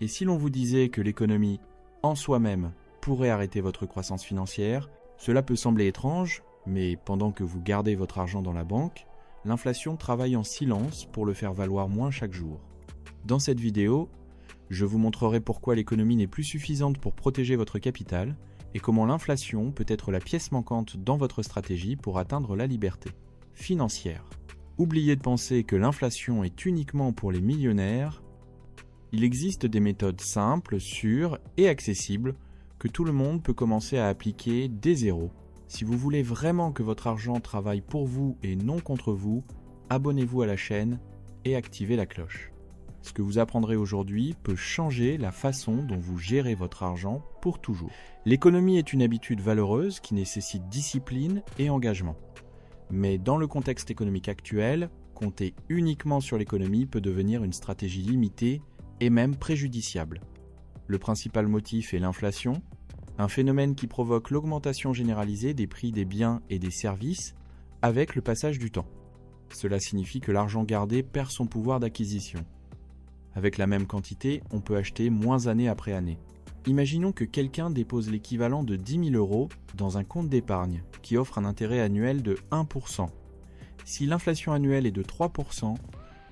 Et si l'on vous disait que l'économie, en soi-même, pourrait arrêter votre croissance financière, cela peut sembler étrange, mais pendant que vous gardez votre argent dans la banque, l'inflation travaille en silence pour le faire valoir moins chaque jour. Dans cette vidéo, je vous montrerai pourquoi l'économie n'est plus suffisante pour protéger votre capital et comment l'inflation peut être la pièce manquante dans votre stratégie pour atteindre la liberté financière. Oubliez de penser que l'inflation est uniquement pour les millionnaires. Il existe des méthodes simples, sûres et accessibles que tout le monde peut commencer à appliquer dès zéro. Si vous voulez vraiment que votre argent travaille pour vous et non contre vous, abonnez-vous à la chaîne et activez la cloche. Ce que vous apprendrez aujourd'hui peut changer la façon dont vous gérez votre argent pour toujours. L'économie est une habitude valeureuse qui nécessite discipline et engagement. Mais dans le contexte économique actuel, compter uniquement sur l'économie peut devenir une stratégie limitée et même préjudiciable. Le principal motif est l'inflation, un phénomène qui provoque l'augmentation généralisée des prix des biens et des services avec le passage du temps. Cela signifie que l'argent gardé perd son pouvoir d'acquisition. Avec la même quantité, on peut acheter moins année après année. Imaginons que quelqu'un dépose l'équivalent de 10 000 € dans un compte d'épargne qui offre un intérêt annuel de 1%. Si l'inflation annuelle est de 3%,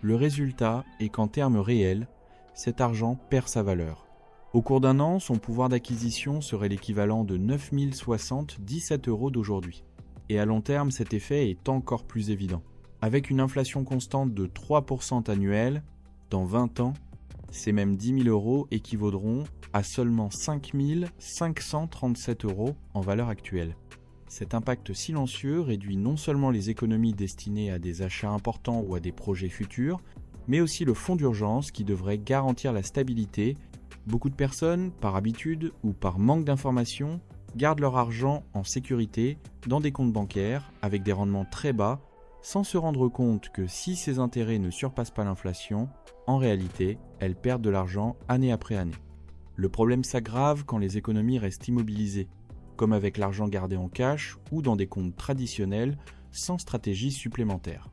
le résultat est qu'en termes réels, cet argent perd sa valeur. Au cours d'un an, son pouvoir d'acquisition serait l'équivalent de 9 077 € d'aujourd'hui. Et à long terme, cet effet est encore plus évident. Avec une inflation constante de 3% annuelle, dans 20 ans, ces mêmes 10 000 € équivaudront à seulement 5 537 € en valeur actuelle. Cet impact silencieux réduit non seulement les économies destinées à des achats importants ou à des projets futurs, mais aussi le fonds d'urgence qui devrait garantir la stabilité. Beaucoup de personnes, par habitude ou par manque d'information, gardent leur argent en sécurité dans des comptes bancaires avec des rendements très bas, sans se rendre compte que si ces intérêts ne surpassent pas l'inflation, en réalité, elles perdent de l'argent année après année. Le problème s'aggrave quand les économies restent immobilisées, comme avec l'argent gardé en cash ou dans des comptes traditionnels sans stratégie supplémentaire.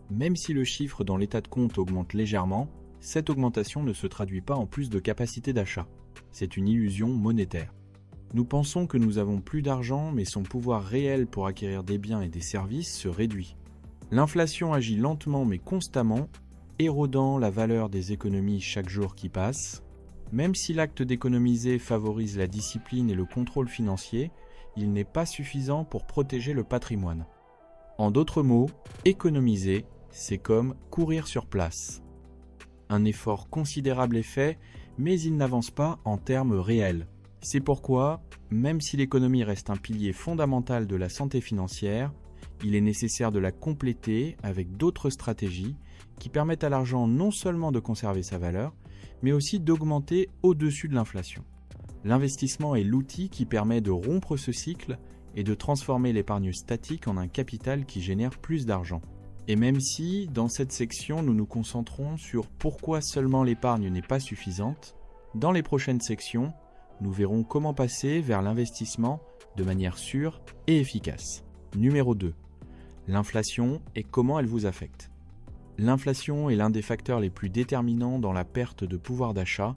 Même si le chiffre dans l'état de compte augmente légèrement, cette augmentation ne se traduit pas en plus de capacité d'achat. C'est une illusion monétaire. Nous pensons que nous avons plus d'argent, mais son pouvoir réel pour acquérir des biens et des services se réduit. L'inflation agit lentement mais constamment, érodant la valeur des économies chaque jour qui passe. Même si l'acte d'économiser favorise la discipline et le contrôle financier, il n'est pas suffisant pour protéger le patrimoine. En d'autres mots, économiser, c'est comme courir sur place. Un effort considérable est fait, mais il n'avance pas en termes réels. C'est pourquoi, même si l'économie reste un pilier fondamental de la santé financière, il est nécessaire de la compléter avec d'autres stratégies qui permettent à l'argent non seulement de conserver sa valeur, mais aussi d'augmenter au-dessus de l'inflation. L'investissement est l'outil qui permet de rompre ce cycle et de transformer l'épargne statique en un capital qui génère plus d'argent. Et même si, dans cette section, nous nous concentrons sur pourquoi seulement l'épargne n'est pas suffisante, dans les prochaines sections, nous verrons comment passer vers l'investissement de manière sûre et efficace. Numéro 2. L'inflation et comment elle vous affecte. L'inflation est l'un des facteurs les plus déterminants dans la perte de pouvoir d'achat,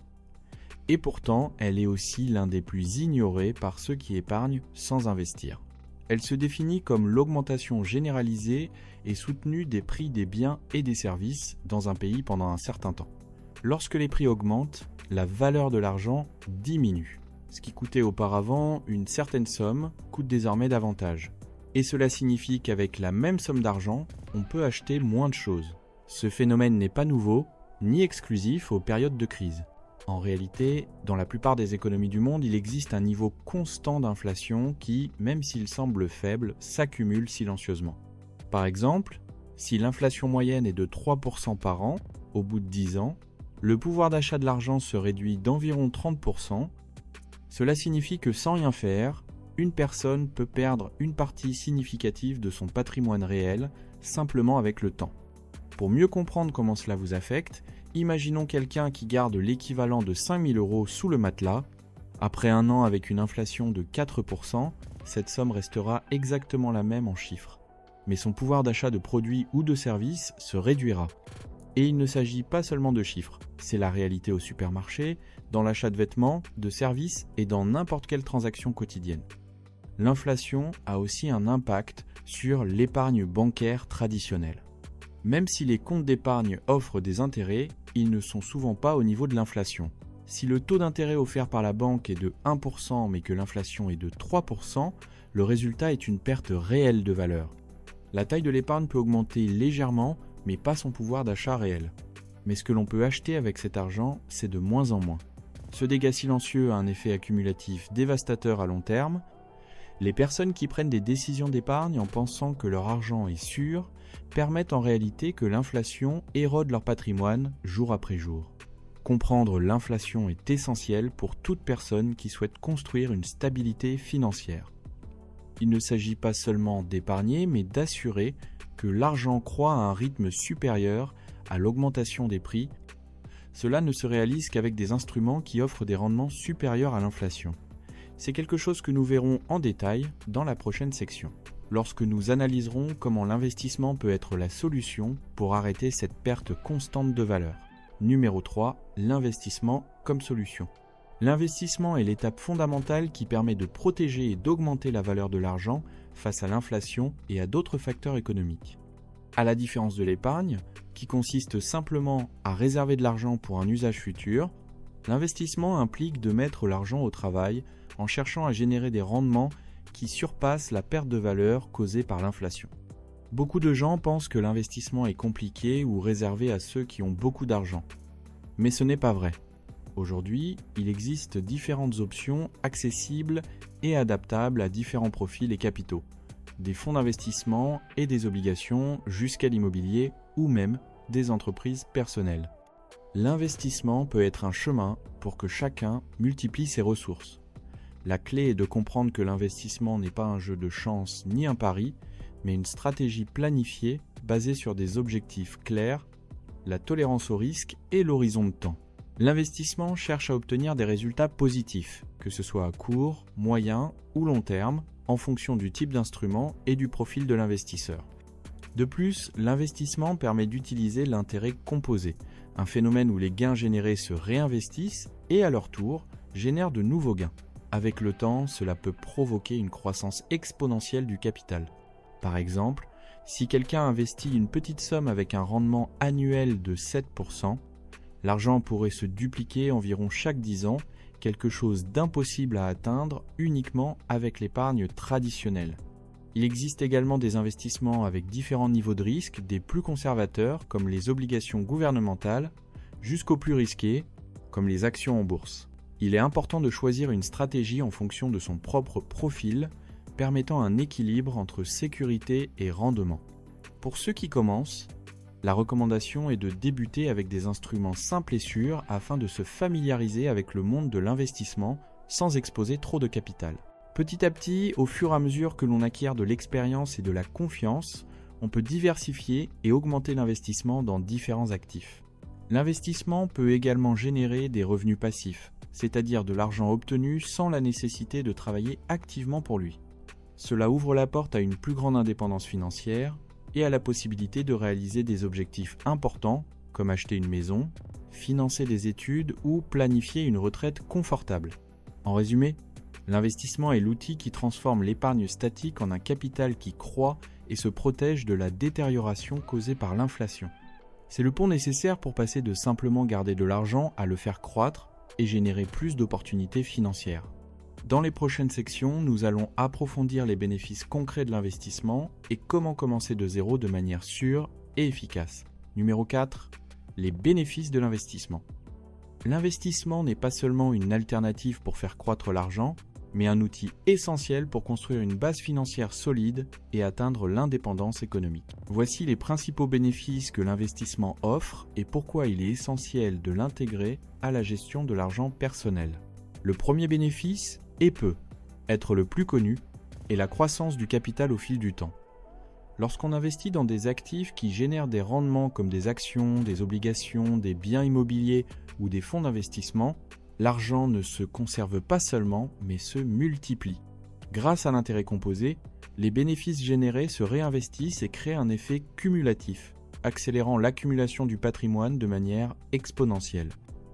et pourtant elle est aussi l'un des plus ignorés par ceux qui épargnent sans investir. Elle se définit comme l'augmentation généralisée et soutenue des prix des biens et des services dans un pays pendant un certain temps. Lorsque les prix augmentent, la valeur de l'argent diminue. Ce qui coûtait auparavant une certaine somme coûte désormais davantage. Et cela signifie qu'avec la même somme d'argent, on peut acheter moins de choses. Ce phénomène n'est pas nouveau, ni exclusif aux périodes de crise. En réalité, dans la plupart des économies du monde, il existe un niveau constant d'inflation qui, même s'il semble faible, s'accumule silencieusement. Par exemple, si l'inflation moyenne est de 3% par an, au bout de 10 ans, le pouvoir d'achat de l'argent se réduit d'environ 30%. Cela signifie que sans rien faire, une personne peut perdre une partie significative de son patrimoine réel simplement avec le temps. Pour mieux comprendre comment cela vous affecte, imaginons quelqu'un qui garde l'équivalent de 5 000 € sous le matelas. Après un an avec une inflation de 4%, cette somme restera exactement la même en chiffres. Mais son pouvoir d'achat de produits ou de services se réduira. Et il ne s'agit pas seulement de chiffres, c'est la réalité au supermarché, dans l'achat de vêtements, de services et dans n'importe quelle transaction quotidienne. L'inflation a aussi un impact sur l'épargne bancaire traditionnelle. Même si les comptes d'épargne offrent des intérêts, ils ne sont souvent pas au niveau de l'inflation. Si le taux d'intérêt offert par la banque est de 1% mais que l'inflation est de 3%, le résultat est une perte réelle de valeur. La taille de l'épargne peut augmenter légèrement, mais pas son pouvoir d'achat réel. Mais ce que l'on peut acheter avec cet argent, c'est de moins en moins. Ce dégât silencieux a un effet accumulatif dévastateur à long terme. Les personnes qui prennent des décisions d'épargne en pensant que leur argent est sûr permettent en réalité que l'inflation érode leur patrimoine jour après jour. Comprendre l'inflation est essentiel pour toute personne qui souhaite construire une stabilité financière. Il ne s'agit pas seulement d'épargner, mais d'assurer que l'argent croît à un rythme supérieur à l'augmentation des prix. Cela ne se réalise qu'avec des instruments qui offrent des rendements supérieurs à l'inflation. C'est quelque chose que nous verrons en détail dans la prochaine section, lorsque nous analyserons comment l'investissement peut être la solution pour arrêter cette perte constante de valeur. Numéro 3, l'investissement comme solution. L'investissement est l'étape fondamentale qui permet de protéger et d'augmenter la valeur de l'argent face à l'inflation et à d'autres facteurs économiques. À la différence de l'épargne, qui consiste simplement à réserver de l'argent pour un usage futur, l'investissement implique de mettre l'argent au travail en cherchant à générer des rendements qui surpassent la perte de valeur causée par l'inflation. Beaucoup de gens pensent que l'investissement est compliqué ou réservé à ceux qui ont beaucoup d'argent. Mais ce n'est pas vrai. Aujourd'hui, il existe différentes options accessibles et adaptables à différents profils et capitaux, des fonds d'investissement et des obligations jusqu'à l'immobilier ou même des entreprises personnelles. L'investissement peut être un chemin pour que chacun multiplie ses ressources. La clé est de comprendre que l'investissement n'est pas un jeu de chance ni un pari, mais une stratégie planifiée basée sur des objectifs clairs, la tolérance au risque et l'horizon de temps. L'investissement cherche à obtenir des résultats positifs, que ce soit à court, moyen ou long terme, en fonction du type d'instrument et du profil de l'investisseur. De plus, l'investissement permet d'utiliser l'intérêt composé, un phénomène où les gains générés se réinvestissent et à leur tour génèrent de nouveaux gains. Avec le temps, cela peut provoquer une croissance exponentielle du capital. Par exemple, si quelqu'un investit une petite somme avec un rendement annuel de 7%, l'argent pourrait se dupliquer environ chaque 10 ans, quelque chose d'impossible à atteindre uniquement avec l'épargne traditionnelle. Il existe également des investissements avec différents niveaux de risque, des plus conservateurs comme les obligations gouvernementales, jusqu'aux plus risqués comme les actions en bourse. Il est important de choisir une stratégie en fonction de son propre profil, permettant un équilibre entre sécurité et rendement. Pour ceux qui commencent, la recommandation est de débuter avec des instruments simples et sûrs afin de se familiariser avec le monde de l'investissement sans exposer trop de capital. Petit à petit, au fur et à mesure que l'on acquiert de l'expérience et de la confiance, on peut diversifier et augmenter l'investissement dans différents actifs. L'investissement peut également générer des revenus passifs, c'est-à-dire de l'argent obtenu sans la nécessité de travailler activement pour lui. Cela ouvre la porte à une plus grande indépendance financière et à la possibilité de réaliser des objectifs importants comme acheter une maison, financer des études ou planifier une retraite confortable. En résumé, l'investissement est l'outil qui transforme l'épargne statique en un capital qui croît et se protège de la détérioration causée par l'inflation. C'est le pont nécessaire pour passer de simplement garder de l'argent à le faire croître et générer plus d'opportunités financières. Dans les prochaines sections, nous allons approfondir les bénéfices concrets de l'investissement et comment commencer de zéro de manière sûre et efficace. Numéro 4. Les bénéfices de l'investissement. L'investissement n'est pas seulement une alternative pour faire croître l'argent, mais un outil essentiel pour construire une base financière solide et atteindre l'indépendance économique. Voici les principaux bénéfices que l'investissement offre et pourquoi il est essentiel de l'intégrer à la gestion de l'argent personnel. Le premier bénéfice peut être le plus connu est la croissance du capital au fil du temps. Lorsqu'on investit dans des actifs qui génèrent des rendements comme des actions, des obligations, des biens immobiliers ou des fonds d'investissement, l'argent ne se conserve pas seulement, mais se multiplie. Grâce à l'intérêt composé, les bénéfices générés se réinvestissent et créent un effet cumulatif. accélérant l'accumulation du patrimoine de manière exponentielle.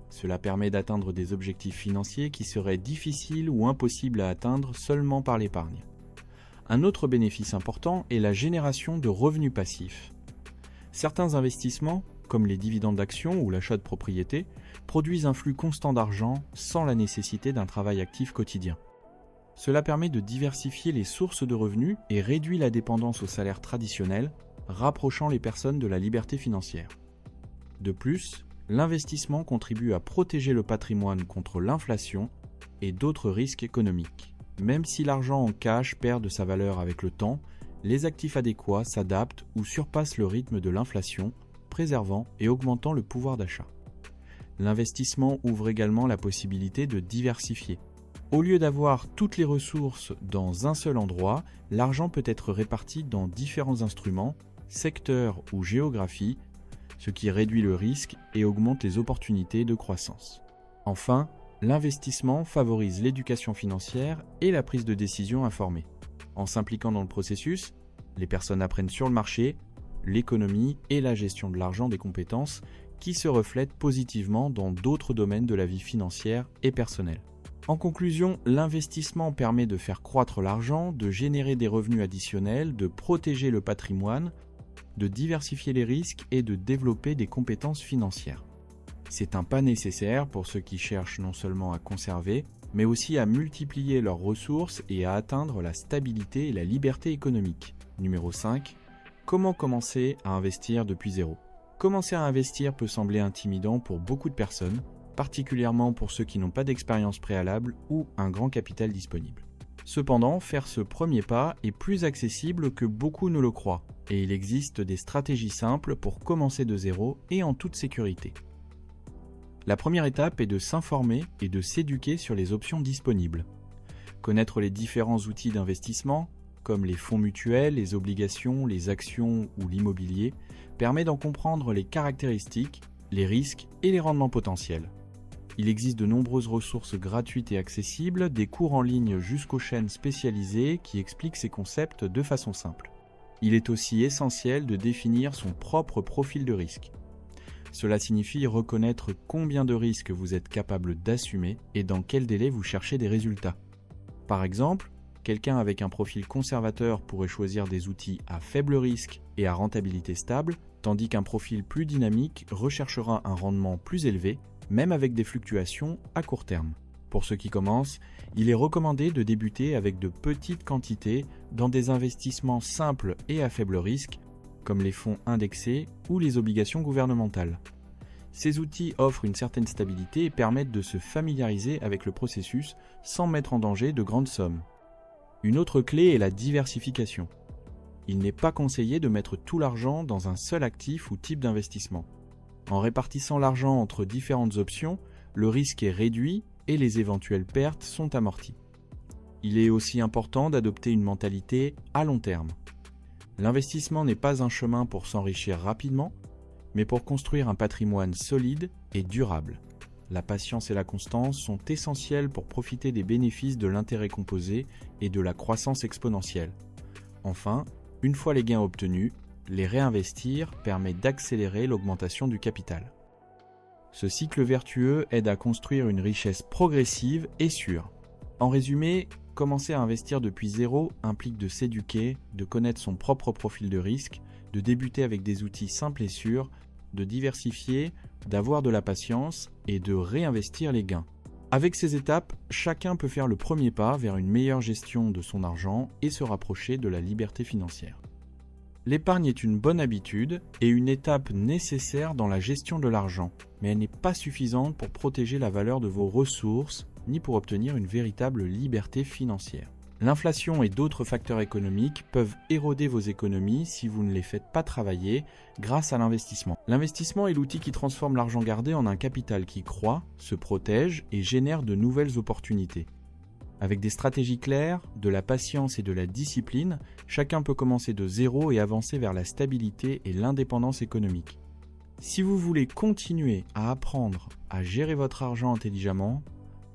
Cela permet d'atteindre des objectifs financiers qui seraient difficiles ou impossibles à atteindre seulement par l'épargne. Un autre bénéfice important est la génération de revenus passifs. Certains investissements, comme les dividendes d'actions ou l'achat de propriétés, produisent un flux constant d'argent sans la nécessité d'un travail actif quotidien. Cela permet de diversifier les sources de revenus et réduit la dépendance au salaire traditionnel, rapprochant les personnes de la liberté financière. De plus, l'investissement contribue à protéger le patrimoine contre l'inflation et d'autres risques économiques. Même si l'argent en cash perd de sa valeur avec le temps, les actifs adéquats s'adaptent ou surpassent le rythme de l'inflation, préservant et augmentant le pouvoir d'achat. L'investissement ouvre également la possibilité de diversifier. Au lieu d'avoir toutes les ressources dans un seul endroit, l'argent peut être réparti dans différents instruments, secteurs ou géographies, ce qui réduit le risque et augmente les opportunités de croissance. Enfin, l'investissement favorise l'éducation financière et la prise de décision informée. En s'impliquant dans le processus, les personnes apprennent sur le marché, l'économie et la gestion de l'argent des compétences qui se reflètent positivement dans d'autres domaines de la vie financière et personnelle. En conclusion, l'investissement permet de faire croître l'argent, de générer des revenus additionnels, de protéger le patrimoine, de diversifier les risques et de développer des compétences financières. C'est un pas nécessaire pour ceux qui cherchent non seulement à conserver, mais aussi à multiplier leurs ressources et à atteindre la stabilité et la liberté économique. Numéro 5. Comment commencer à investir depuis zéro ? Commencer à investir peut sembler intimidant pour beaucoup de personnes, particulièrement pour ceux qui n'ont pas d'expérience préalable ou un grand capital disponible. Cependant, faire ce premier pas est plus accessible que beaucoup ne le croient, et il existe des stratégies simples pour commencer de zéro et en toute sécurité. La première étape est de s'informer et de s'éduquer sur les options disponibles. Connaître les différents outils d'investissement, comme les fonds mutuels, les obligations, les actions ou l'immobilier, permet d'en comprendre les caractéristiques, les risques et les rendements potentiels. Il existe de nombreuses ressources gratuites et accessibles, des cours en ligne jusqu'aux chaînes spécialisées qui expliquent ces concepts de façon simple. Il est aussi essentiel de définir son propre profil de risque. Cela signifie reconnaître combien de risques vous êtes capable d'assumer et dans quel délai vous cherchez des résultats. Par exemple, quelqu'un avec un profil conservateur pourrait choisir des outils à faible risque et à rentabilité stable, tandis qu'un profil plus dynamique recherchera un rendement plus élevé, même avec des fluctuations à court terme. Pour ceux qui commencent, il est recommandé de débuter avec de petites quantités dans des investissements simples et à faible risque, comme les fonds indexés ou les obligations gouvernementales. Ces outils offrent une certaine stabilité et permettent de se familiariser avec le processus sans mettre en danger de grandes sommes. Une autre clé est la diversification. Il n'est pas conseillé de mettre tout l'argent dans un seul actif ou type d'investissement. En répartissant l'argent entre différentes options, le risque est réduit et les éventuelles pertes sont amorties. Il est aussi important d'adopter une mentalité à long terme. L'investissement n'est pas un chemin pour s'enrichir rapidement, mais pour construire un patrimoine solide et durable. La patience et la constance sont essentielles pour profiter des bénéfices de l'intérêt composé et de la croissance exponentielle. Enfin, une fois les gains obtenus, les réinvestir permet d'accélérer l'augmentation du capital. Ce cycle vertueux aide à construire une richesse progressive et sûre. En résumé, commencer à investir depuis zéro implique de s'éduquer, de connaître son propre profil de risque, de débuter avec des outils simples et sûrs, de diversifier, d'avoir de la patience et de réinvestir les gains. Avec ces étapes, chacun peut faire le premier pas vers une meilleure gestion de son argent et se rapprocher de la liberté financière. L'épargne est une bonne habitude et une étape nécessaire dans la gestion de l'argent, mais elle n'est pas suffisante pour protéger la valeur de vos ressources ni pour obtenir une véritable liberté financière. L'inflation et d'autres facteurs économiques peuvent éroder vos économies si vous ne les faites pas travailler grâce à l'investissement. L'investissement est l'outil qui transforme l'argent gardé en un capital qui croît, se protège et génère de nouvelles opportunités. Avec des stratégies claires, de la patience et de la discipline, chacun peut commencer de zéro et avancer vers la stabilité et l'indépendance économique. Si vous voulez continuer à apprendre à gérer votre argent intelligemment,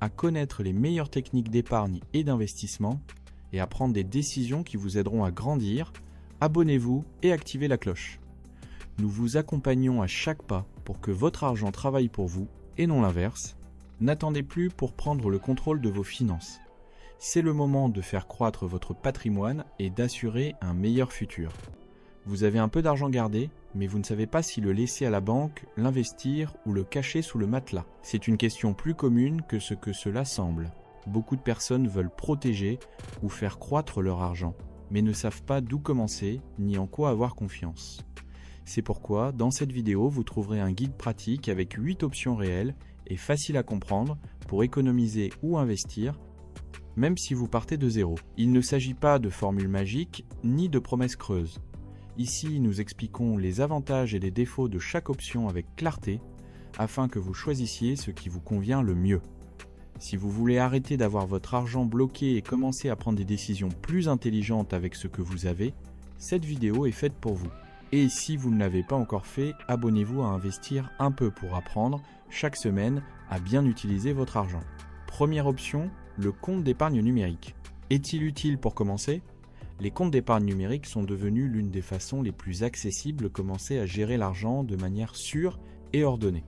à connaître les meilleures techniques d'épargne et d'investissement et à prendre des décisions qui vous aideront à grandir, abonnez-vous et activez la cloche. Nous vous accompagnons à chaque pas pour que votre argent travaille pour vous et non l'inverse. N'attendez plus pour prendre le contrôle de vos finances. C'est le moment de faire croître votre patrimoine et d'assurer un meilleur futur. Vous avez un peu d'argent gardé, mais vous ne savez pas si le laisser à la banque, l'investir ou le cacher sous le matelas. C'est une question plus commune que ce que cela semble. Beaucoup de personnes veulent protéger ou faire croître leur argent, mais ne savent pas d'où commencer ni en quoi avoir confiance. C'est pourquoi, dans cette vidéo, vous trouverez un guide pratique avec 8 options réelles et faciles à comprendre pour économiser ou investir, même si vous partez de zéro. Il ne s'agit pas de formules magiques ni de promesses creuses. Ici, nous expliquons les avantages et les défauts de chaque option avec clarté, afin que vous choisissiez ce qui vous convient le mieux. Si vous voulez arrêter d'avoir votre argent bloqué et commencer à prendre des décisions plus intelligentes avec ce que vous avez, cette vidéo est faite pour vous. Et si vous ne l'avez pas encore fait, abonnez-vous à Investir un peu pour apprendre, chaque semaine, à bien utiliser votre argent. Première option, le compte d'épargne numérique. Est-il utile pour commencer ? Les comptes d'épargne numérique sont devenus l'une des façons les plus accessibles de commencer à gérer l'argent de manière sûre et ordonnée.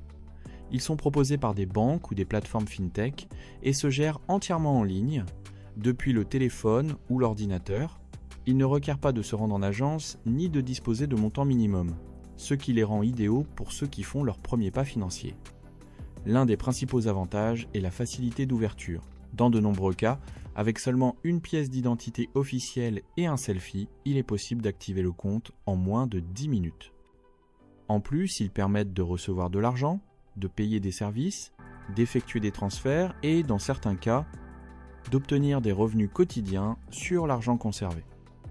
Ils sont proposés par des banques ou des plateformes fintech et se gèrent entièrement en ligne, depuis le téléphone ou l'ordinateur. Ils ne requièrent pas de se rendre en agence ni de disposer de montants minimum, ce qui les rend idéaux pour ceux qui font leur premier pas financier. L'un des principaux avantages est la facilité d'ouverture. Dans de nombreux cas, avec seulement une pièce d'identité officielle et un selfie, il est possible d'activer le compte en moins de 10 minutes. En plus, ils permettent de recevoir de l'argent, de payer des services, d'effectuer des transferts et, dans certains cas, d'obtenir des revenus quotidiens sur l'argent conservé.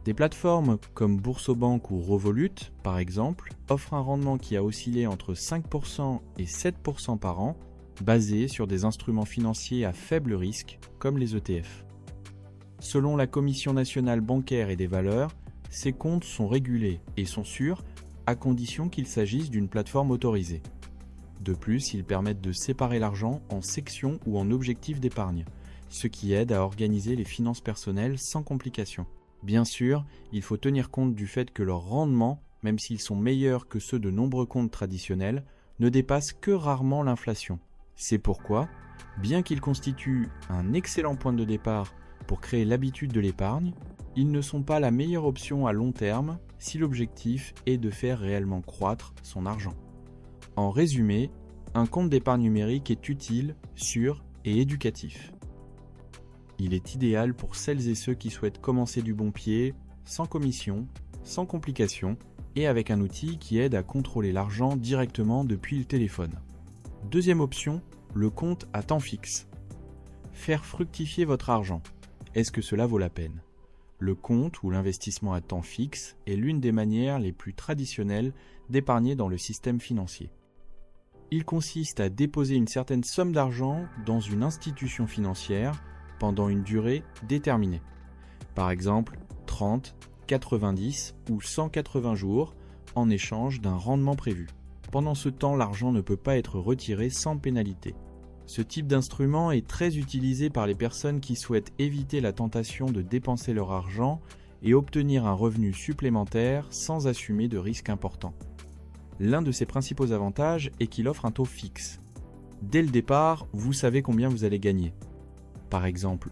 Des plateformes comme Boursobank ou Revolut, par exemple, offrent un rendement qui a oscillé entre 5% et 7% par an, basé sur des instruments financiers à faible risque, comme les ETF. Selon la Commission nationale bancaire et des valeurs, ces comptes sont régulés et sont sûrs, à condition qu'il s'agisse d'une plateforme autorisée. De plus, ils permettent de séparer l'argent en sections ou en objectifs d'épargne, ce qui aide à organiser les finances personnelles sans complications. Bien sûr, il faut tenir compte du fait que leurs rendements, même s'ils sont meilleurs que ceux de nombreux comptes traditionnels, ne dépassent que rarement l'inflation. C'est pourquoi, bien qu'ils constituent un excellent point de départ pour créer l'habitude de l'épargne, ils ne sont pas la meilleure option à long terme si l'objectif est de faire réellement croître son argent. En résumé, un compte d'épargne numérique est utile, sûr et éducatif. Il est idéal pour celles et ceux qui souhaitent commencer du bon pied, sans commission, sans complications et avec un outil qui aide à contrôler l'argent directement depuis le téléphone. Deuxième option, le compte à temps fixe. Faire fructifier votre argent. Est-ce que cela vaut la peine ? Le compte ou l'investissement à temps fixe est l'une des manières les plus traditionnelles d'épargner dans le système financier. Il consiste à déposer une certaine somme d'argent dans une institution financière pendant une durée déterminée. Par exemple, 30, 90 ou 180 jours en échange d'un rendement prévu. Pendant ce temps, l'argent ne peut pas être retiré sans pénalité. Ce type d'instrument est très utilisé par les personnes qui souhaitent éviter la tentation de dépenser leur argent et obtenir un revenu supplémentaire sans assumer de risques importants. L'un de ses principaux avantages est qu'il offre un taux fixe. Dès le départ, vous savez combien vous allez gagner. Par exemple,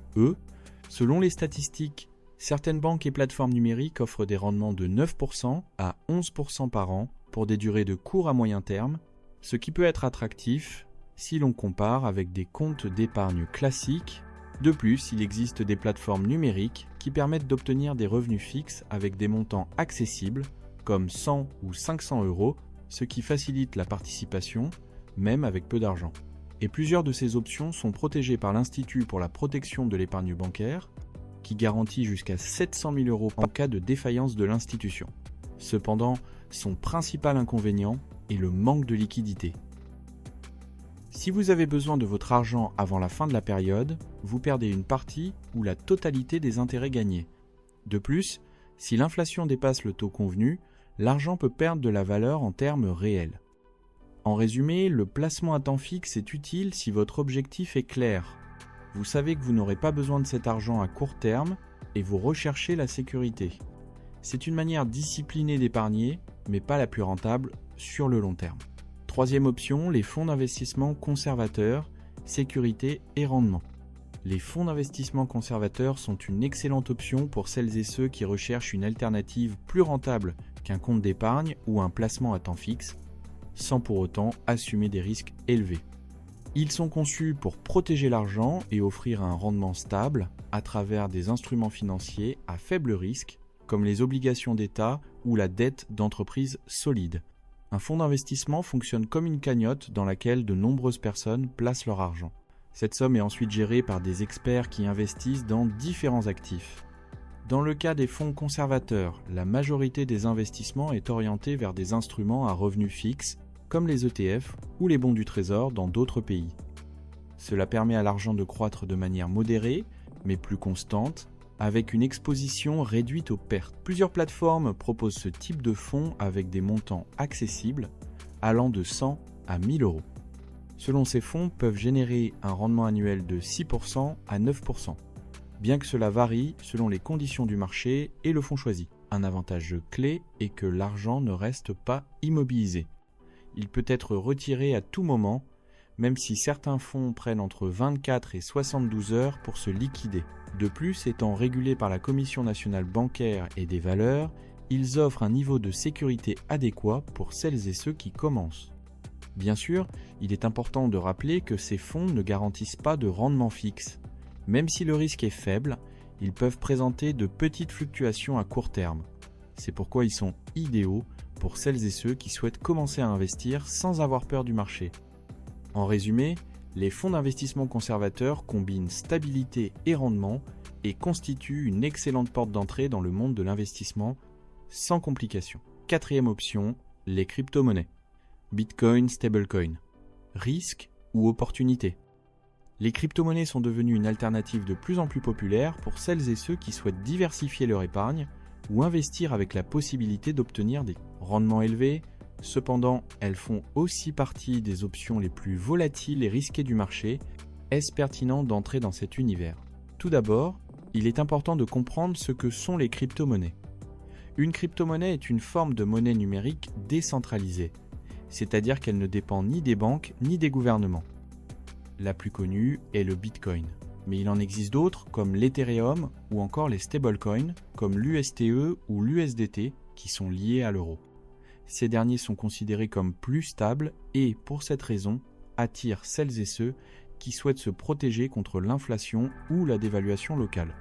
selon les statistiques, certaines banques et plateformes numériques offrent des rendements de 9% à 11% par an pour des durées de court à moyen terme, ce qui peut être attractif si l'on compare avec des comptes d'épargne classiques. De plus, il existe des plateformes numériques qui permettent d'obtenir des revenus fixes avec des montants accessibles, comme 100 ou 500 €, ce qui facilite la participation, même avec peu d'argent. Et plusieurs de ces options sont protégées par l'Institut pour la protection de l'épargne bancaire, qui garantit jusqu'à 700 000 € en cas de défaillance de l'institution. Cependant, son principal inconvénient est le manque de liquidité. Si vous avez besoin de votre argent avant la fin de la période, vous perdez une partie ou la totalité des intérêts gagnés. De plus, si l'inflation dépasse le taux convenu, l'argent peut perdre de la valeur en termes réels. En résumé, le placement à temps fixe est utile si votre objectif est clair. Vous savez que vous n'aurez pas besoin de cet argent à court terme et vous recherchez la sécurité. C'est une manière disciplinée d'épargner mais pas la plus rentable sur le long terme. Troisième option, les fonds d'investissement conservateurs, sécurité et rendement. Les fonds d'investissement conservateurs sont une excellente option pour celles et ceux qui recherchent une alternative plus rentable qu'un compte d'épargne ou un placement à temps fixe, sans pour autant assumer des risques élevés. Ils sont conçus pour protéger l'argent et offrir un rendement stable à travers des instruments financiers à faible risque, comme les obligations d'État ou la dette d'entreprises solides. Un fonds d'investissement fonctionne comme une cagnotte dans laquelle de nombreuses personnes placent leur argent. Cette somme est ensuite gérée par des experts qui investissent dans différents actifs. Dans le cas des fonds conservateurs, la majorité des investissements est orientée vers des instruments à revenus fixes, comme les ETF ou les bons du Trésor dans d'autres pays. Cela permet à l'argent de croître de manière modérée, mais plus constante, avec une exposition réduite aux pertes. Plusieurs plateformes proposent ce type de fonds avec des montants accessibles, allant de 100 à 1000 euros. Selon ces fonds, peuvent générer un rendement annuel de 6% à 9%, bien que cela varie selon les conditions du marché et le fonds choisi. Un avantage clé est que l'argent ne reste pas immobilisé. Il peut être retiré à tout moment, même si certains fonds prennent entre 24 et 72 heures pour se liquider. De plus, étant régulés par la Commission nationale bancaire et des valeurs, ils offrent un niveau de sécurité adéquat pour celles et ceux qui commencent. Bien sûr, il est important de rappeler que ces fonds ne garantissent pas de rendement fixe. Même si le risque est faible, ils peuvent présenter de petites fluctuations à court terme. C'est pourquoi ils sont idéaux pour celles et ceux qui souhaitent commencer à investir sans avoir peur du marché. En résumé, les fonds d'investissement conservateurs combinent stabilité et rendement et constituent une excellente porte d'entrée dans le monde de l'investissement sans complications. Quatrième option, les crypto-monnaies. Bitcoin, stablecoin. Risque ou opportunité? Les crypto-monnaies sont devenues une alternative de plus en plus populaire pour celles et ceux qui souhaitent diversifier leur épargne ou investir avec la possibilité d'obtenir des rendements élevés. Cependant, elles font aussi partie des options les plus volatiles et risquées du marché. Est-ce pertinent d'entrer dans cet univers? Tout d'abord, il est important de comprendre ce que sont les crypto-monnaies. Une crypto-monnaie est une forme de monnaie numérique décentralisée, c'est-à-dire qu'elle ne dépend ni des banques ni des gouvernements. La plus connue est le Bitcoin, mais il en existe d'autres comme l'Ethereum ou encore les stablecoins comme l'USTE ou l'USDT qui sont liés à l'euro. Ces derniers sont considérés comme plus stables et, pour cette raison, attirent celles et ceux qui souhaitent se protéger contre l'inflation ou la dévaluation locale.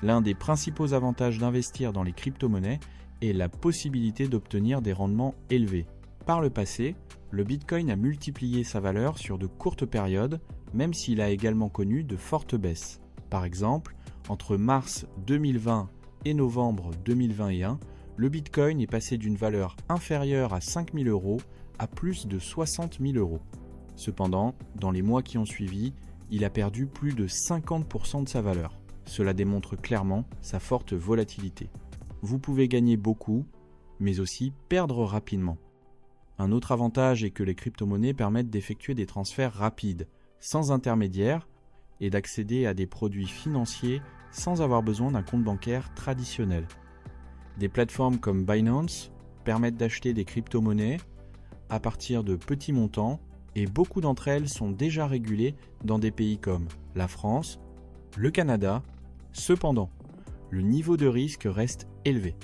L'un des principaux avantages d'investir dans les crypto-monnaies est la possibilité d'obtenir des rendements élevés. Par le passé, le Bitcoin a multiplié sa valeur sur de courtes périodes, même s'il a également connu de fortes baisses. Par exemple, entre mars 2020 et novembre 2021, le Bitcoin est passé d'une valeur inférieure à 5 000 euros à plus de 60 000 euros. Cependant, dans les mois qui ont suivi, il a perdu plus de 50% de sa valeur. Cela démontre clairement sa forte volatilité. Vous pouvez gagner beaucoup, mais aussi perdre rapidement. Un autre avantage est que les crypto-monnaies permettent d'effectuer des transferts rapides, sans intermédiaire, et d'accéder à des produits financiers sans avoir besoin d'un compte bancaire traditionnel. Des plateformes comme Binance permettent d'acheter des crypto-monnaies à partir de petits montants et beaucoup d'entre elles sont déjà régulées dans des pays comme la France, le Canada. Cependant, le niveau de risque reste élevé.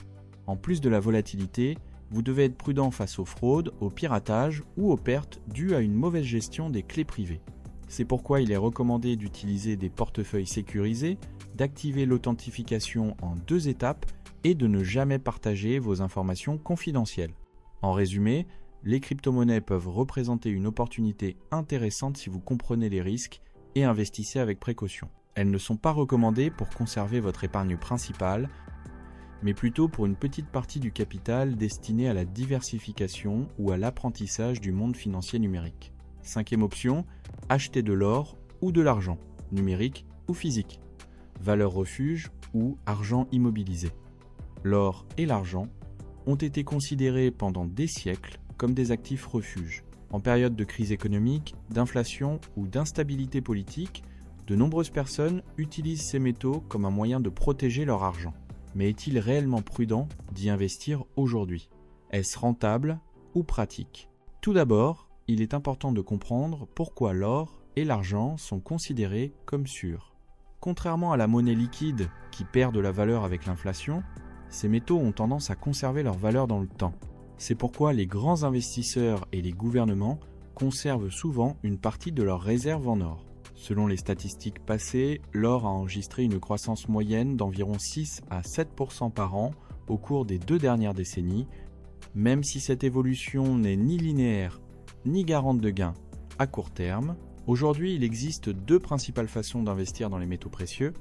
En plus de la volatilité, vous devez être prudent face aux fraudes, au piratage ou aux pertes dues à une mauvaise gestion des clés privées. C'est pourquoi il est recommandé d'utiliser des portefeuilles sécurisés, d'activer l'authentification en 2 étapes et de ne jamais partager vos informations confidentielles. En résumé, les crypto-monnaies peuvent représenter une opportunité intéressante si vous comprenez les risques et investissez avec précaution. Elles ne sont pas recommandées pour conserver votre épargne principale, mais plutôt pour une petite partie du capital destinée à la diversification ou à l'apprentissage du monde financier numérique. 5e option, acheter de l'or ou de l'argent, numérique ou physique, valeur refuge ou argent immobilisé. L'or et l'argent ont été considérés pendant des siècles comme des actifs refuges. En période de crise économique, d'inflation ou d'instabilité politique, de nombreuses personnes utilisent ces métaux comme un moyen de protéger leur argent. Mais est-il réellement prudent d'y investir aujourd'hui? Est-ce rentable ou pratique? Tout d'abord, il est important de comprendre pourquoi l'or et l'argent sont considérés comme sûrs. Contrairement à la monnaie liquide qui perd de la valeur avec l'inflation, ces métaux ont tendance à conserver leur valeur dans le temps. C'est pourquoi les grands investisseurs et les gouvernements conservent souvent une partie de leurs réserves en or. Selon les statistiques passées, l'or a enregistré une croissance moyenne d'environ 6 à 7% par an au cours des 2 dernières décennies, même si cette évolution n'est ni linéaire ni garante de gains à court terme. Aujourd'hui, il existe 2 principales façons d'investir dans les métaux précieux,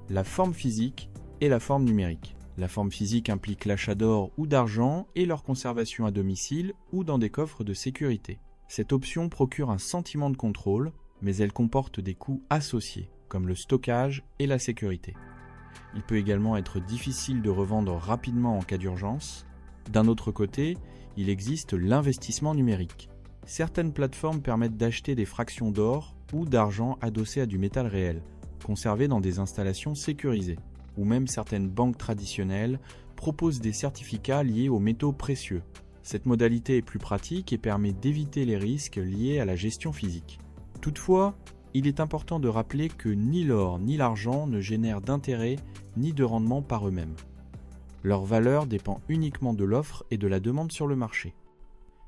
la forme physique et la forme numérique. La forme physique implique l'achat d'or ou d'argent et leur conservation à domicile ou dans des coffres de sécurité. Cette option procure un sentiment de contrôle, mais elle comporte des coûts associés, comme le stockage et la sécurité. Il peut également être difficile de revendre rapidement en cas d'urgence. D'un autre côté, il existe l'investissement numérique. Certaines plateformes permettent d'acheter des fractions d'or ou d'argent adossées à du métal réel, conservées dans des installations sécurisées, ou même certaines banques traditionnelles proposent des certificats liés aux métaux précieux. Cette modalité est plus pratique et permet d'éviter les risques liés à la gestion physique. Toutefois, il est important de rappeler que ni l'or ni l'argent ne génèrent d'intérêt ni de rendement par eux-mêmes. Leur valeur dépend uniquement de l'offre et de la demande sur le marché.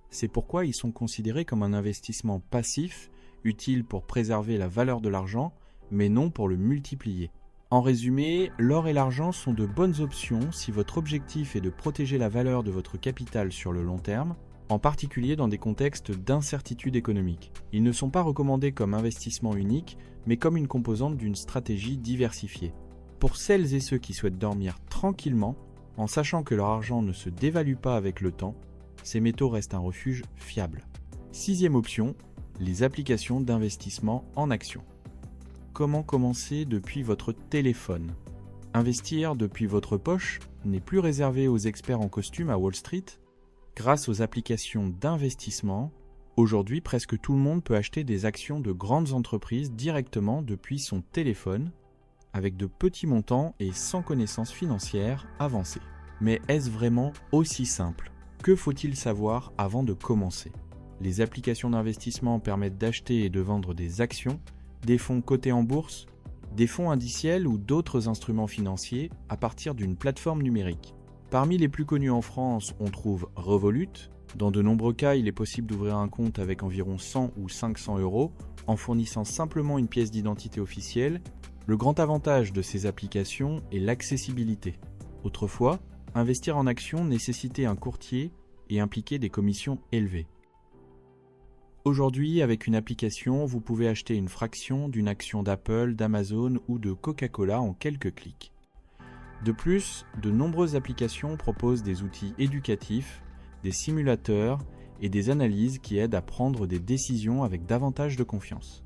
C'est pourquoi ils sont considérés comme un investissement passif, utile pour préserver la valeur de l'argent, mais non pour le multiplier. En résumé, l'or et l'argent sont de bonnes options si votre objectif est de protéger la valeur de votre capital sur le long terme, en particulier dans des contextes d'incertitude économique. Ils ne sont pas recommandés comme investissement unique, mais comme une composante d'une stratégie diversifiée. Pour celles et ceux qui souhaitent dormir tranquillement, en sachant que leur argent ne se dévalue pas avec le temps, ces métaux restent un refuge fiable. 6e option, les applications d'investissement en actions. Comment commencer depuis votre téléphone? Investir depuis votre poche n'est plus réservé aux experts en costume à Wall Street. Grâce aux applications d'investissement, aujourd'hui presque tout le monde peut acheter des actions de grandes entreprises directement depuis son téléphone, avec de petits montants et sans connaissances financières avancées. Mais est-ce vraiment aussi simple? Que faut-il savoir avant de commencer? Les applications d'investissement permettent d'acheter et de vendre des actions, des fonds cotés en bourse, des fonds indiciels ou d'autres instruments financiers à partir d'une plateforme numérique. Parmi les plus connus en France, on trouve Revolut. Dans de nombreux cas, il est possible d'ouvrir un compte avec environ 100 ou 500 € en fournissant simplement une pièce d'identité officielle. Le grand avantage de ces applications est l'accessibilité. Autrefois, investir en actions nécessitait un courtier et impliquait des commissions élevées. Aujourd'hui, avec une application, vous pouvez acheter une fraction d'une action d'Apple, d'Amazon ou de Coca-Cola en quelques clics. De plus, de nombreuses applications proposent des outils éducatifs, des simulateurs et des analyses qui aident à prendre des décisions avec davantage de confiance.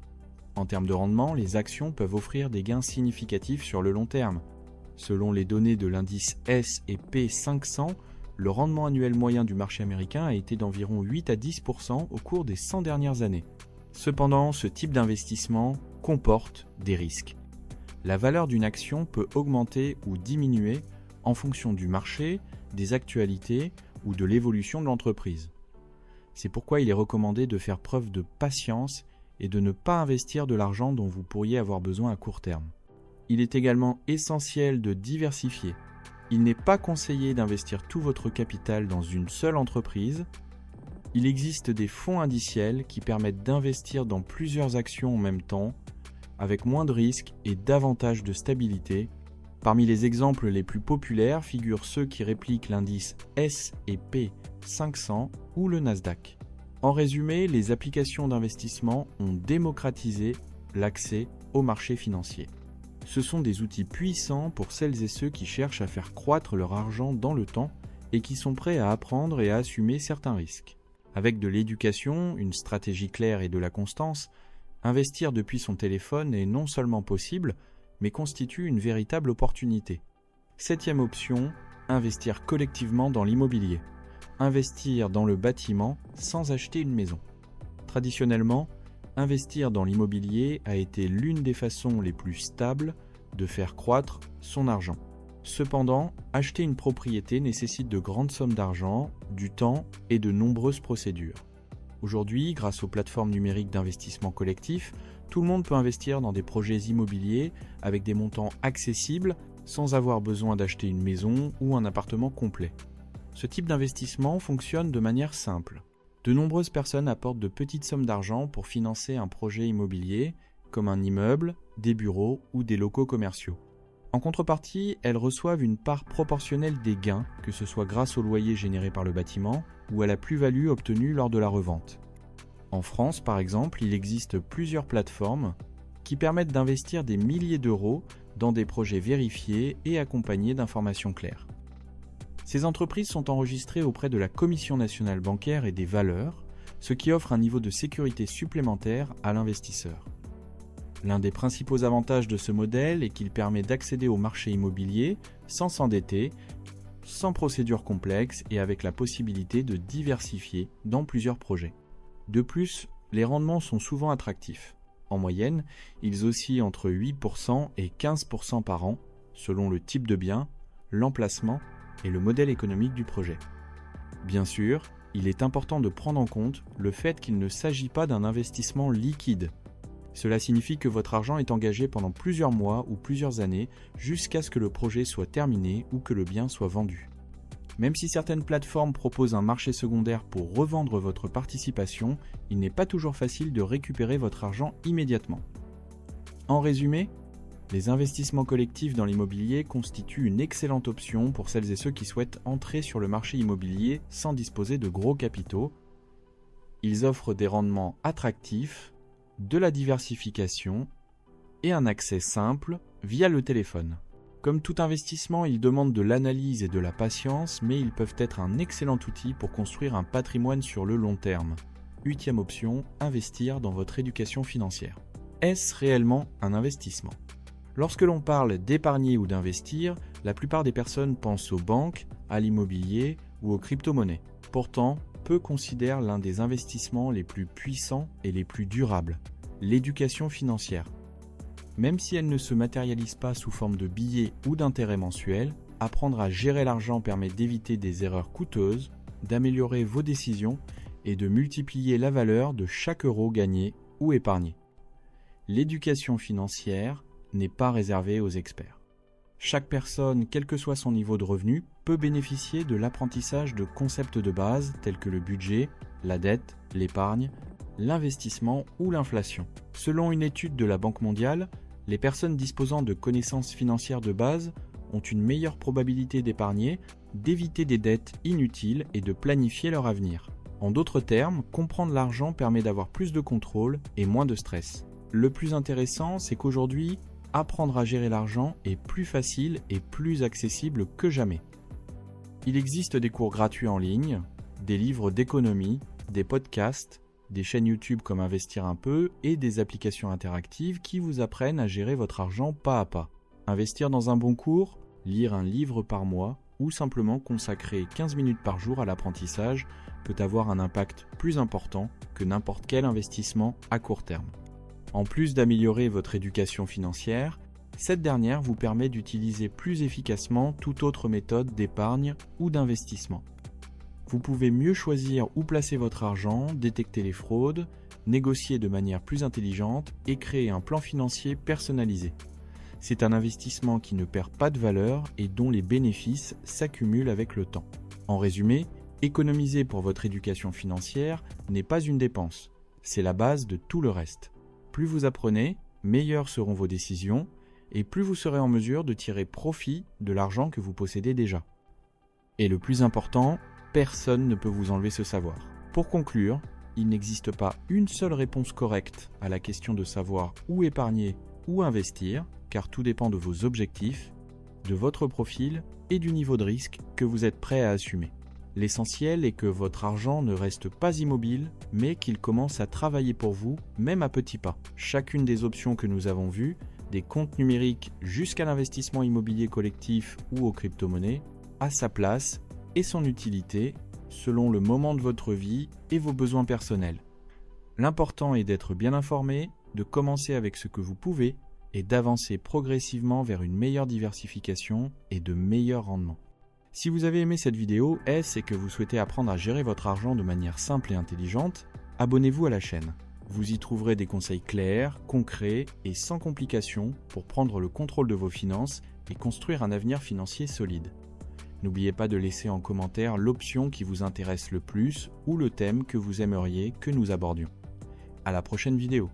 En termes de rendement, les actions peuvent offrir des gains significatifs sur le long terme. Selon les données de l'indice S&P 500, le rendement annuel moyen du marché américain a été d'environ 8 à 10% au cours des 100 dernières années. Cependant, ce type d'investissement comporte des risques. La valeur d'une action peut augmenter ou diminuer en fonction du marché, des actualités ou de l'évolution de l'entreprise. C'est pourquoi il est recommandé de faire preuve de patience et de ne pas investir de l'argent dont vous pourriez avoir besoin à court terme. Il est également essentiel de diversifier. Il n'est pas conseillé d'investir tout votre capital dans une seule entreprise. Il existe des fonds indiciels qui permettent d'investir dans plusieurs actions en même temps, avec moins de risques et davantage de stabilité. Parmi les exemples les plus populaires figurent ceux qui répliquent l'indice S&P 500 ou le Nasdaq. En résumé, les applications d'investissement ont démocratisé l'accès au marché financier. Ce sont des outils puissants pour celles et ceux qui cherchent à faire croître leur argent dans le temps et qui sont prêts à apprendre et à assumer certains risques. Avec de l'éducation, une stratégie claire et de la constance, investir depuis son téléphone est non seulement possible, mais constitue une véritable opportunité. 7e option, investir collectivement dans l'immobilier. Investir dans le bâtiment sans acheter une maison. Traditionnellement, investir dans l'immobilier a été l'une des façons les plus stables de faire croître son argent. Cependant, acheter une propriété nécessite de grandes sommes d'argent, du temps et de nombreuses procédures. Aujourd'hui, grâce aux plateformes numériques d'investissement collectif, tout le monde peut investir dans des projets immobiliers avec des montants accessibles sans avoir besoin d'acheter une maison ou un appartement complet. Ce type d'investissement fonctionne de manière simple. De nombreuses personnes apportent de petites sommes d'argent pour financer un projet immobilier, comme un immeuble, des bureaux ou des locaux commerciaux. En contrepartie, elles reçoivent une part proportionnelle des gains, que ce soit grâce au loyer généré par le bâtiment ou à la plus-value obtenue lors de la revente. En France, par exemple, il existe plusieurs plateformes qui permettent d'investir des milliers d'euros dans des projets vérifiés et accompagnés d'informations claires. Ces entreprises sont enregistrées auprès de la Commission nationale bancaire et des valeurs, ce qui offre un niveau de sécurité supplémentaire à l'investisseur. L'un des principaux avantages de ce modèle est qu'il permet d'accéder au marché immobilier sans s'endetter, sans procédure complexe et avec la possibilité de diversifier dans plusieurs projets. De plus, les rendements sont souvent attractifs. En moyenne, ils oscillent entre 8% et 15% par an, selon le type de bien, l'emplacement et le modèle économique du projet. Bien sûr, il est important de prendre en compte le fait qu'il ne s'agit pas d'un investissement liquide. Cela signifie que votre argent est engagé pendant plusieurs mois ou plusieurs années jusqu'à ce que le projet soit terminé ou que le bien soit vendu. Même si certaines plateformes proposent un marché secondaire pour revendre votre participation, il n'est pas toujours facile de récupérer votre argent immédiatement. En résumé, les investissements collectifs dans l'immobilier constituent une excellente option pour celles et ceux qui souhaitent entrer sur le marché immobilier sans disposer de gros capitaux. Ils offrent des rendements attractifs, de la diversification et un accès simple via le téléphone. Comme tout investissement, ils demandent de l'analyse et de la patience, mais ils peuvent être un excellent outil pour construire un patrimoine sur le long terme. 8e option, investir dans votre éducation financière. Est-ce réellement un investissement ? Lorsque l'on parle d'épargner ou d'investir, la plupart des personnes pensent aux banques, à l'immobilier ou aux crypto-monnaies. Pourtant, peu considèrent l'un des investissements les plus puissants et les plus durables, l'éducation financière. Même si elle ne se matérialise pas sous forme de billets ou d'intérêts mensuels, apprendre à gérer l'argent permet d'éviter des erreurs coûteuses, d'améliorer vos décisions et de multiplier la valeur de chaque euro gagné ou épargné. L'éducation financière n'est pas réservée aux experts. Chaque personne, quel que soit son niveau de revenu, peut bénéficier de l'apprentissage de concepts de base tels que le budget, la dette, l'épargne, l'investissement ou l'inflation. Selon une étude de la Banque mondiale, les personnes disposant de connaissances financières de base ont une meilleure probabilité d'épargner, d'éviter des dettes inutiles et de planifier leur avenir. En d'autres termes, comprendre l'argent permet d'avoir plus de contrôle et moins de stress. Le plus intéressant, c'est qu'aujourd'hui, apprendre à gérer l'argent est plus facile et plus accessible que jamais. Il existe des cours gratuits en ligne, des livres d'économie, des podcasts, des chaînes YouTube comme Investir un peu et des applications interactives qui vous apprennent à gérer votre argent pas à pas. Investir dans un bon cours, lire un livre par mois ou simplement consacrer 15 minutes par jour à l'apprentissage peut avoir un impact plus important que n'importe quel investissement à court terme. En plus d'améliorer votre éducation financière, cette dernière vous permet d'utiliser plus efficacement toute autre méthode d'épargne ou d'investissement. Vous pouvez mieux choisir où placer votre argent, détecter les fraudes, négocier de manière plus intelligente et créer un plan financier personnalisé. C'est un investissement qui ne perd pas de valeur et dont les bénéfices s'accumulent avec le temps. En résumé, économiser pour votre éducation financière n'est pas une dépense, c'est la base de tout le reste. Plus vous apprenez, meilleures seront vos décisions et plus vous serez en mesure de tirer profit de l'argent que vous possédez déjà. Et le plus important, personne ne peut vous enlever ce savoir. Pour conclure, il n'existe pas une seule réponse correcte à la question de savoir où épargner ou investir, car tout dépend de vos objectifs, de votre profil et du niveau de risque que vous êtes prêt à assumer. L'essentiel est que votre argent ne reste pas immobile, mais qu'il commence à travailler pour vous, même à petits pas. Chacune des options que nous avons vues, des comptes numériques jusqu'à l'investissement immobilier collectif ou aux crypto-monnaies, a sa place et son utilité selon le moment de votre vie et vos besoins personnels. L'important est d'être bien informé, de commencer avec ce que vous pouvez et d'avancer progressivement vers une meilleure diversification et de meilleurs rendements. Si vous avez aimé cette vidéo, et que vous souhaitez apprendre à gérer votre argent de manière simple et intelligente, abonnez-vous à la chaîne. Vous y trouverez des conseils clairs, concrets et sans complications pour prendre le contrôle de vos finances et construire un avenir financier solide. N'oubliez pas de laisser en commentaire l'option qui vous intéresse le plus ou le thème que vous aimeriez que nous abordions. À la prochaine vidéo.